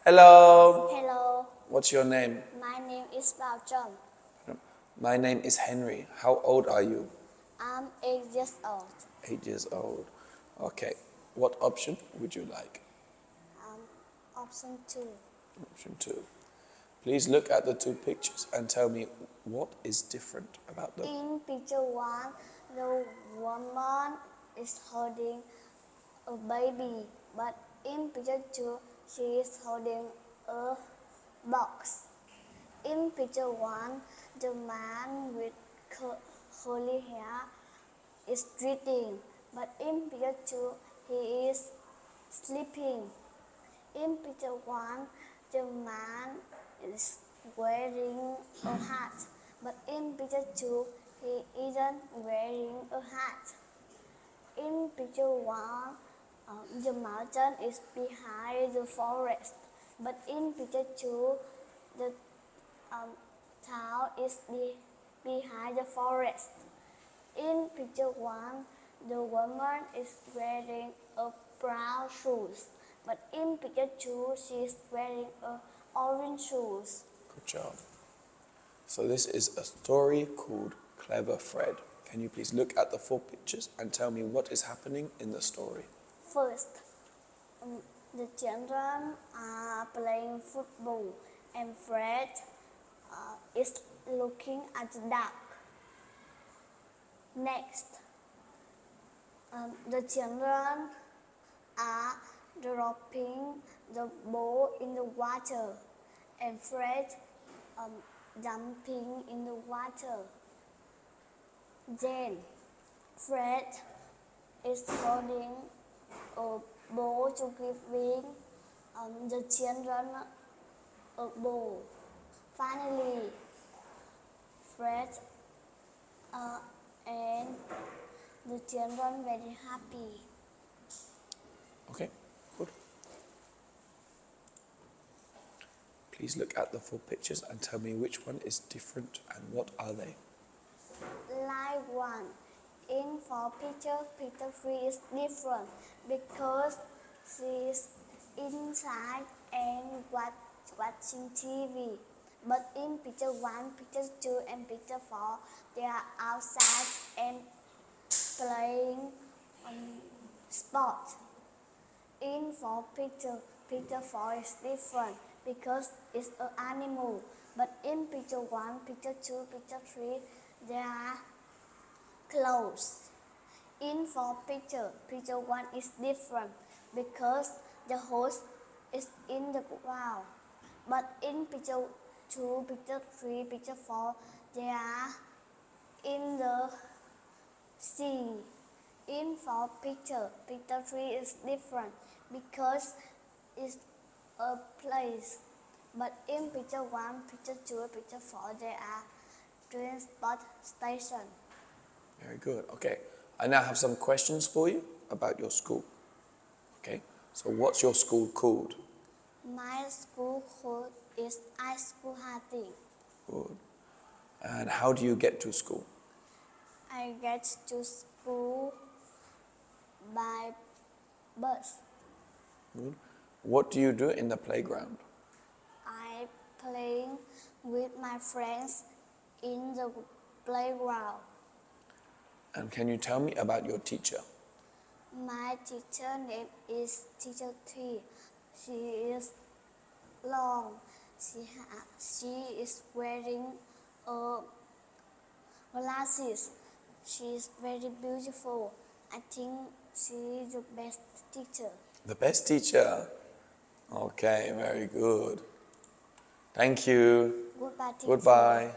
Hello. Hello, What's your name? my name is Bao Tram. My name is Henry. How old are you? I'm 8 years old. 8 years old. Okay. What option would you like? Option 2. Option 2. Please look at the two pictures and tell me what is different about them. In picture 1, the woman is holding a baby, but in picture 2, she is holding a box. In picture 1, the man with curly hair is reading, but in picture 2, he is sleeping. In picture 1, the man is wearing a hat, but in picture 2, he isn't wearing a hat. In picture 1, the mountain is behind the forest, but in picture 2, the town is behind the forest. In picture 1, the woman is wearing a brown shoes, but in picture 2, she is wearing a orange shoes. Good job. So this is a story called Clever Fred. Can you please look at the 4 pictures and tell me what is happening in the story? First, the children are playing football, and Fred is looking at the duck. Next, the children are dropping the ball in the water, and Fred jumping in the water. Then Fred is holding a ball to giving the children a ball. Finally, Fred and the children very happy. Okay, good. Please look at the 4 pictures and tell me which one is different and what are they? Like 1, in 4 pictures, picture 3 is different because she is inside and watching TV. But in picture 1, picture 2 and picture 4, they are outside and playing sport. In 4 picture, picture 4 is different because it's an animal. But in picture 1, picture 2, picture 3, they are clothes. In 4 picture, picture 1 is different because the horse is in the ground. But in picture 2, picture 3, picture 4, they are in the sea. In 4 picture, picture 3 is different because it's a place. But in picture 1, picture 2, picture 4, they are transport station. Very good. Okay. I now have some questions for you about your school. Okay. So what's your school called? My school code is I School Harding. Good. And how do you get to school? I get to school by bus. Good. What do you do in the playground? I playing with my friends in the playground. And can you tell me about your teacher? My teacher name is Teacher T. She is long. She is wearing glasses. She is very beautiful. I think she is the best teacher. The best teacher. Okay, very good. Thank you. Goodbye, teacher. Goodbye.